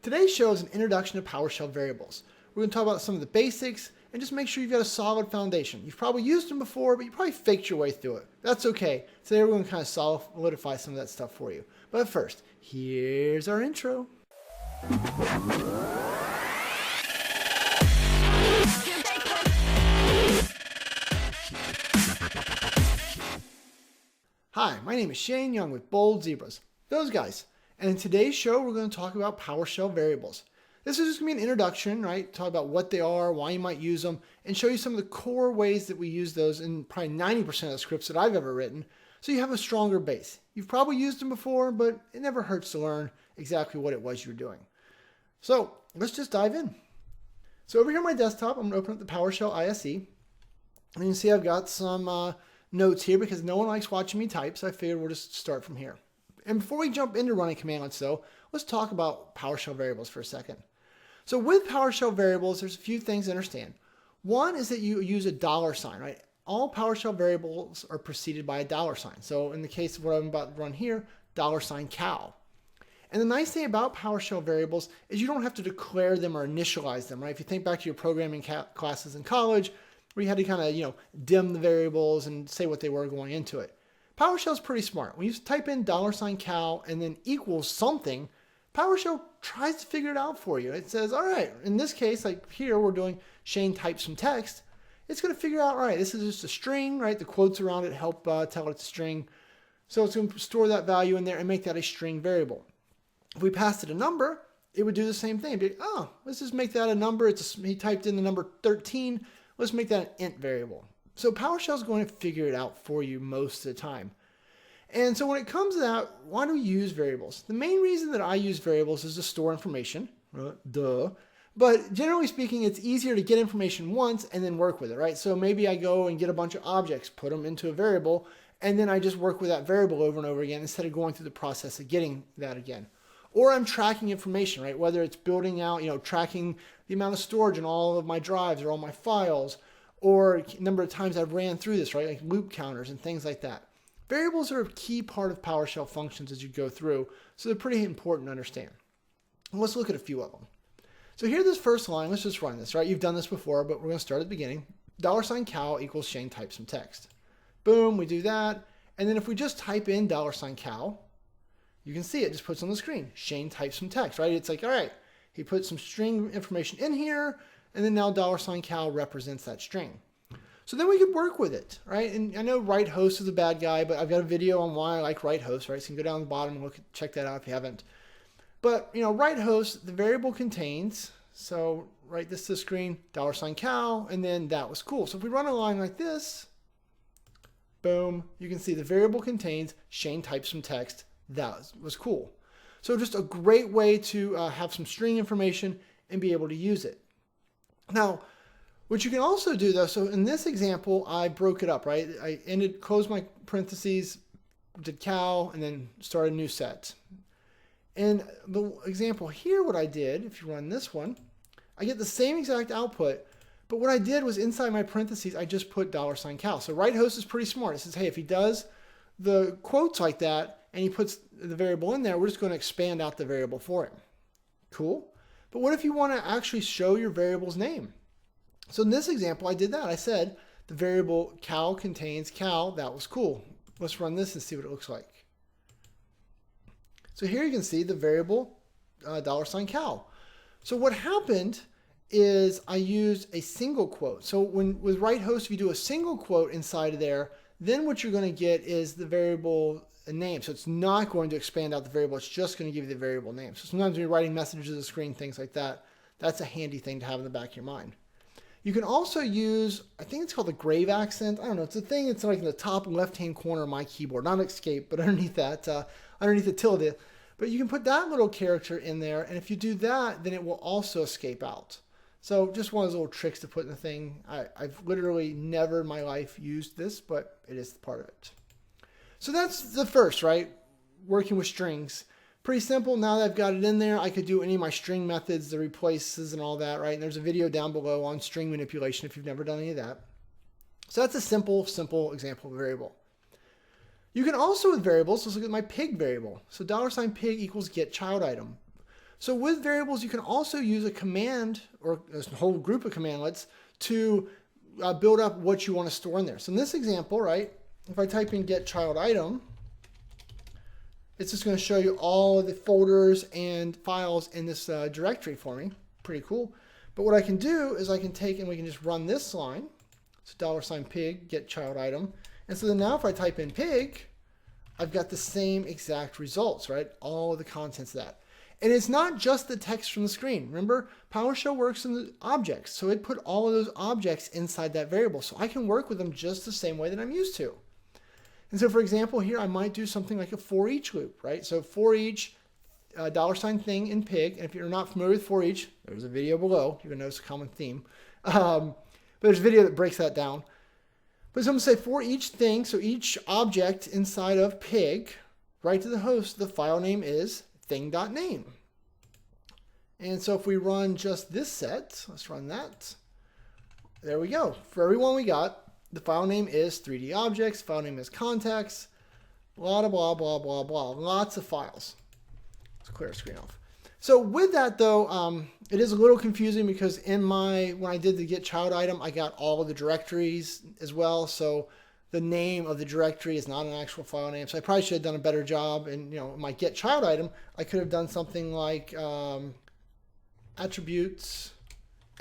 Today's show is an introduction to PowerShell variables. We're going to talk about some of the basics and just make sure you've got a solid foundation. You've probably used them before, but you probably faked your way through it. That's okay. Today we're going to kind of solidify some of that stuff for you. But first, here's our intro. Hi, my name is Shane Young with Bold Zebras. Those guys. And in today's show, we're going to talk about PowerShell variables. This is just going to be an introduction, right? Talk about what they are, why you might use them, and show you some of the core ways that we use those in probably 90% of the scripts that I've ever written, so you have a stronger base. You've probably used them before, but it never hurts to learn exactly what it was you're doing. So let's just dive in. So over here on my desktop, I'm going to open up the PowerShell ISE. And you can see I've got some notes here because no one likes watching me type, so I figured we'll just start from here. And before we jump into running Commandlets though, let's talk about PowerShell variables for a second. So with PowerShell variables, there's a few things to understand. One is that you use a $sign, right? All PowerShell variables are preceded by a $sign. So in the case of what I'm about to run here, $cow. And the nice thing about PowerShell variables is you don't have to declare them or initialize them, right? If you think back to your programming classes in college, where you had to kind of, dim the variables and say what they were going into it. PowerShell is pretty smart. When you type in $cow and then equals something, PowerShell tries to figure it out for you. It says, all right, in this case, like here, we're doing Shane types some text. It's going to figure out, all right, this is just a string, right? The quotes around it help tell it it's a string. So it's going to store that value in there and make that a string variable. If we passed it a number, it would do the same thing. It'd be, oh, let's just make that a number. He typed in the number 13. Let's make that an int variable. So PowerShell is going to figure it out for you most of the time. And so when it comes to that, why do we use variables? The main reason that I use variables is to store information. Duh. But generally speaking, it's easier to get information once and then work with it, right? So maybe I go and get a bunch of objects, put them into a variable, and then I just work with that variable over and over again instead of going through the process of getting that again. Or I'm tracking information, right? Whether it's building out, tracking the amount of storage in all of my drives or all my files, or number of times I've ran through this, right? Like loop counters and things like that. Variables are a key part of PowerShell functions as you go through, so they're pretty important to understand. And let's look at a few of them. So here, this first line, let's just run this, right? You've done this before, but we're going to start at the beginning. $cow equals Shane type some text. Boom, we do that. And then if we just type in $cow, you can see it just puts on the screen. Shane types some text, right? It's like, all right, he put some string information in here, and then now $cow represents that string. So then we could work with it, right? And I know write host is a bad guy, but I've got a video on why I like write host, right? So you can go down the bottom and check that out if you haven't. But, write host, the variable contains, so write this to the screen, $cow, and then that was cool. So if we run a line like this, boom, you can see the variable contains Shane types some text. That was cool. So just a great way to have some string information and be able to use it. Now, what you can also do though, so in this example, I broke it up, right? I closed my parentheses, did cow, and then started a new set. And the example here, what I did, if you run this one, I get the same exact output, but what I did was inside my parentheses, I just put $cow. So write host is pretty smart. It says, hey, if he does the quotes like that, and he puts the variable in there, we're just going to expand out the variable for him. Cool. But what if you want to actually show your variable's name? So in this example, I did that. I said the variable cow contains cow. That was cool. Let's run this and see what it looks like. So here you can see the variable $cow. So what happened is I used a single quote. So with write host, if you do a single quote inside of there, then what you're going to get is the variable name. So it's not going to expand out the variable. It's just going to give you the variable name. So sometimes when you're writing messages to the screen, things like that, that's a handy thing to have in the back of your mind. You can also use, I think it's called the grave accent. I don't know. It's a thing. It's like in the top left-hand corner of my keyboard. Not escape, but underneath that, underneath the tilde. But you can put that little character in there. And if you do that, then it will also escape out. So just one of those little tricks to put in the thing. I've literally never in my life used this, but it is part of it. So that's the first, right? Working with strings. Pretty simple. Now that I've got it in there, I could do any of my string methods, the replaces and all that, right? And there's a video down below on string manipulation if you've never done any of that. So that's a simple example of a variable. You can also, with variables, let's look at my pig variable. So $pig equals get child item. So with variables, you can also use a command or a whole group of commandlets to build up what you want to store in there. So in this example, right, if I type in get child item, it's just going to show you all of the folders and files in this directory for me. Pretty cool. But what I can do is I can take and we can just run this line. So $pig, get child item. And so then now if I type in pig, I've got the same exact results, right? All of the contents of that. And it's not just the text from the screen. Remember, PowerShell works in the objects. So it put all of those objects inside that variable. So I can work with them just the same way that I'm used to. And so for example, here I might do something like a Foreach loop, right? So Foreach, $thing in pig. And if you're not familiar with Foreach, there's a video below. You're going to notice a common theme. But there's a video that breaks that down. But so I'm going to say for each thing, so each object inside of pig, right to the host, the file name is thing.name. And so if we run just this set, let's run that. There we go. For every one we got, the file name is 3D objects, file name is contacts, blah, blah, blah, blah, blah. Lots of files. Let's clear our screen off. So with that though, it is a little confusing because when I did the get child item, I got all of the directories as well. So the name of the directory is not an actual file name. So I probably should have done a better job. And my get child item, I could have done something like attributes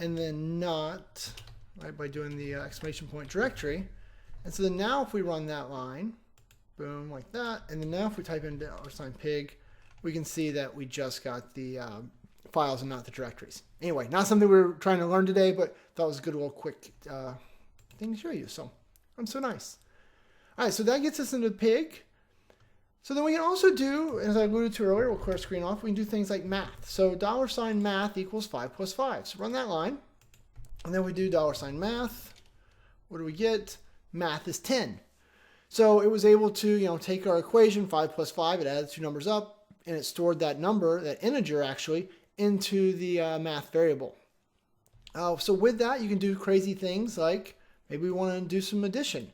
and then not, right, by doing the exclamation point directory. And so then now if we run that line, boom, like that. And then now if we type in $pig, we can see that we just got the files and not the directories. Anyway, not something we were trying to learn today, but thought it was a good little quick thing to show you. So I'm so nice. All right, so that gets us into pig. So then we can also do, as I alluded to earlier, we'll clear our screen off, we can do things like math. So $math equals 5 plus 5. So run that line. And then we do $math. What do we get? Math is 10. So it was able to, take our equation, 5 plus 5, it added two numbers up, and it stored that number, that integer actually, into the math variable. So with that, you can do crazy things like maybe we want to do some addition.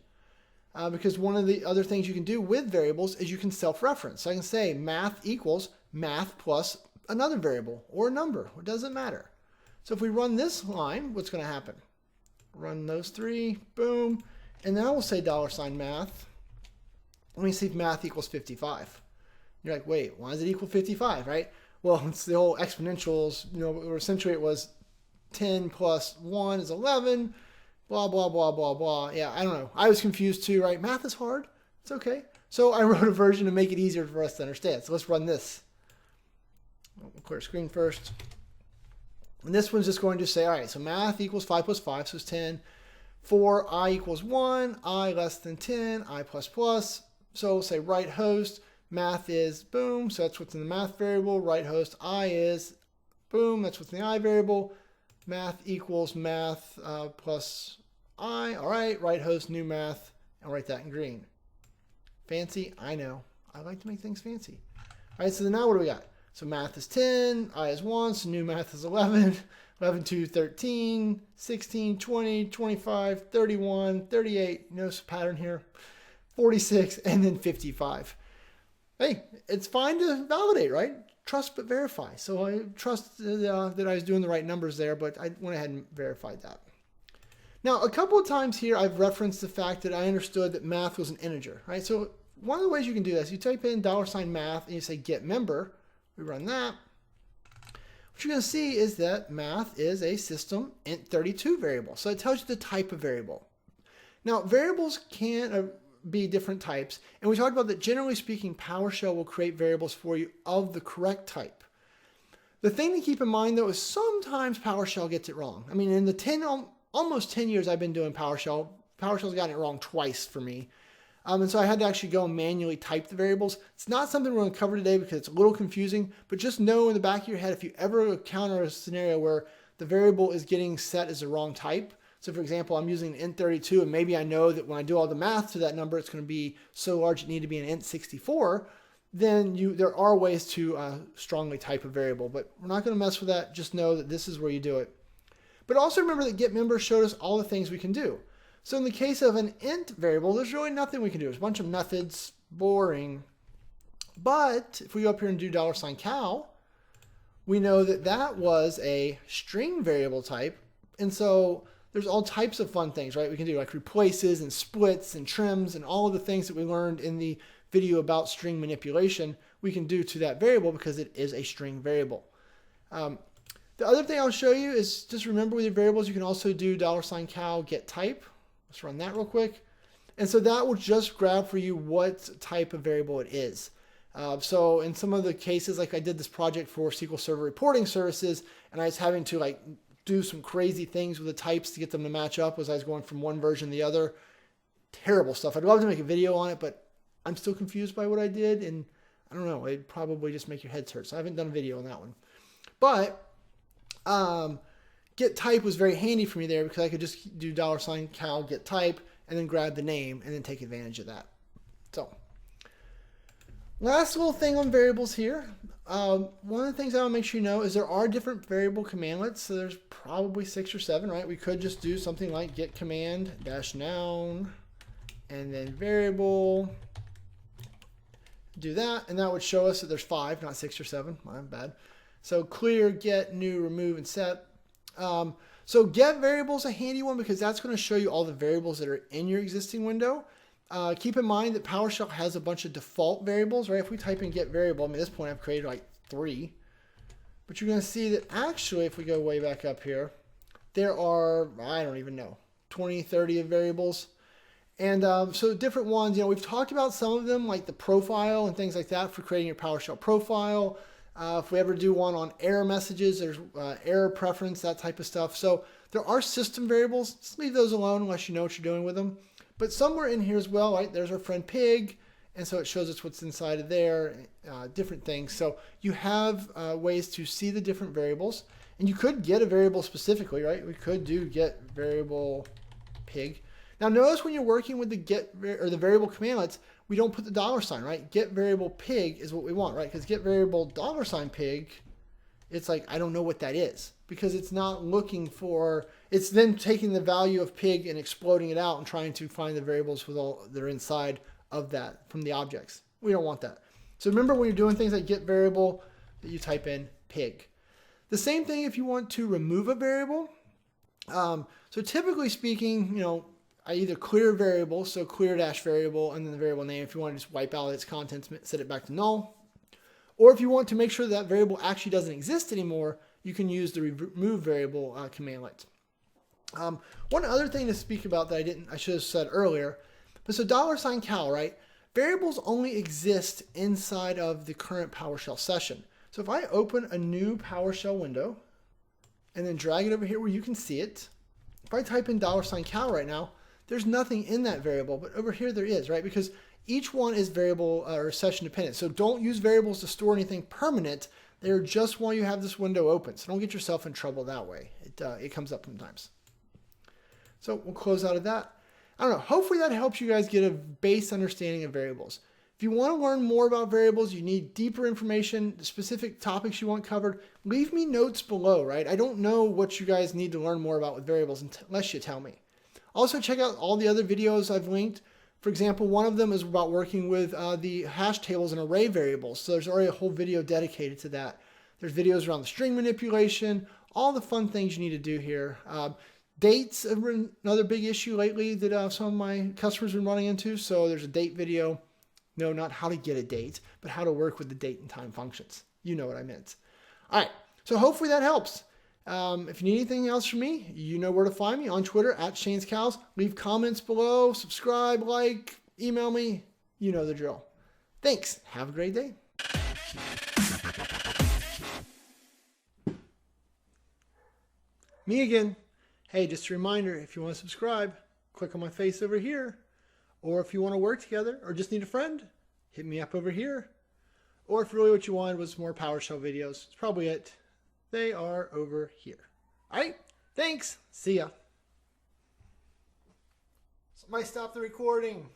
Because one of the other things you can do with variables is you can self-reference. So I can say math equals math plus another variable or a number. It doesn't matter. So if we run this line, what's going to happen? Run those three, boom. And then I will say $math. Let me see if math equals 55. You're like, wait, why does it equal 55, right? Well, it's the whole exponentials, or essentially it was 10 plus 1 is 11, blah, blah, blah, blah, blah. Yeah, I don't know. I was confused too, right? Math is hard. It's okay. So I wrote a version to make it easier for us to understand. So let's run this. We'll clear screen first. And this one's just going to say, all right, so math equals 5 plus 5, so it's 10. For I equals 1, I less than 10, I plus plus. So we'll say right host. Math is boom, so that's what's in the math variable. Right host I is boom, that's what's in the I variable. Math equals math plus I. All right, right host new math. I'll write that in green. Fancy, I know. I like to make things fancy. All right, so now what do we got? So math is 10, I is 1, so new math is 11. 11 to 13, 16, 20, 25, 31, 38. Notice a pattern here. 46, and then 55. Hey, it's fine to validate, right? Trust but verify. So I trust that I was doing the right numbers there, but I went ahead and verified that. Now, a couple of times here, I've referenced the fact that I understood that math was an integer, right? So one of the ways you can do this, you type in $math and you say get member. We run that. What you're going to see is that math is a system int32 variable. So it tells you the type of variable. Now, variables can be different types. And we talked about that generally speaking, PowerShell will create variables for you of the correct type. The thing to keep in mind though is sometimes PowerShell gets it wrong. I mean, in the almost 10 years I've been doing PowerShell, PowerShell's gotten it wrong twice for me. And so I had to actually go and manually type the variables. It's not something we're going to cover today because it's a little confusing, but just know in the back of your head if you ever encounter a scenario where the variable is getting set as the wrong type. So for example, I'm using an int32 and maybe I know that when I do all the math to that number, it's going to be so large it needs to be an int64, then there are ways to strongly type a variable, but we're not going to mess with that. Just know that this is where you do it. But also remember that getMember showed us all the things we can do. So in the case of an int variable, there's really nothing we can do. There's a bunch of methods, boring. But if we go up here and do $cow, we know that that was a string variable type. And so there's all types of fun things, right? We can do like replaces and splits and trims and all of the things that we learned in the video about string manipulation we can do to that variable because it is a string variable. The other thing I'll show you is just remember with your variables, you can also do $cal get type. Let's run that real quick. And so that will just grab for you what type of variable it is. So in some of the cases, like I did this project for SQL Server reporting services, and I was having to like do some crazy things with the types to get them to match up as I was going from one version to the other. Terrible stuff. I'd love to make a video on it, but I'm still confused by what I did, and I don't know, it'd probably just make your heads hurt. So I haven't done a video on that one. But get type was very handy for me there because I could just do $cal get type and then grab the name and then take advantage of that. So last little thing on variables here. One of the things I want to make sure you know is there are different variable commandlets. So there's probably 6 or 7, right? We could just do something like get command -noun and then variable. Do that, and that would show us that there's 5, not 6 or 7. My bad. So clear, get, new, remove, and set. So get variable is a handy one because that's going to show you all the variables that are in your existing window. Keep in mind that PowerShell has a bunch of default variables, right? If we type in get variable, I mean, at this point I've created like 3. But you're going to see that actually, if we go way back up here, there are, I don't even know, 20, 30 of variables. And so different ones, we've talked about some of them, like the profile and things like that for creating your PowerShell profile. If we ever do one on error messages, there's error preference, that type of stuff. So there are system variables. Just leave those alone unless you know what you're doing with them. But somewhere in here as well, right? There's our friend pig. And so it shows us what's inside of there, different things. So you have ways to see the different variables. And you could get a variable specifically, right? We could do get variable pig. Now notice when you're working with the get or the variable commandlets, we don't put the $, right? Get variable pig is what we want, right? Because get variable $pig, it's like, I don't know what that is because it's not looking for, it's then taking the value of pig and exploding it out and trying to find the variables with all that are inside of that from the objects. We don't want that. So remember when you're doing things like get variable, that you type in pig. The same thing if you want to remove a variable. So typically speaking, I either clear a variable, so clear -variable, and then the variable name. If you want to just wipe out its contents, set it back to null. Or if you want to make sure that variable actually doesn't exist anymore, you can use the remove variable commandlet. One other thing to speak about that I should have said earlier, but so $cal, right? Variables only exist inside of the current PowerShell session. So if I open a new PowerShell window and then drag it over here where you can see it, if I type in $cal right now, there's nothing in that variable, but over here there is, right? Because each one is variable or session dependent. So don't use variables to store anything permanent. They're just while you have this window open. So don't get yourself in trouble that way. It comes up sometimes. So we'll close out of that. I don't know. Hopefully that helps you guys get a base understanding of variables. If you want to learn more about variables, you need deeper information, specific topics you want covered, leave me notes below, right? I don't know what you guys need to learn more about with variables unless you tell me. Also, check out all the other videos I've linked. For example, one of them is about working with the hash tables and array variables. So there's already a whole video dedicated to that. There's videos around the string manipulation, all the fun things you need to do here. Dates have been another big issue lately that some of my customers have been running into. So there's a date video. No, not how to get a date, but how to work with the date and time functions. You know what I meant. All right, so hopefully that helps. If you need anything else from me, you know where to find me on Twitter @ShanesCows. Leave comments below, subscribe, like, email me. You know the drill. Thanks. Have a great day. Me again. Hey, just a reminder, if you want to subscribe, click on my face over here. Or if you want to work together or just need a friend, hit me up over here. Or if really what you wanted was more PowerShell videos, it's probably it. They are over here. All right, thanks. See ya. Somebody stop the recording.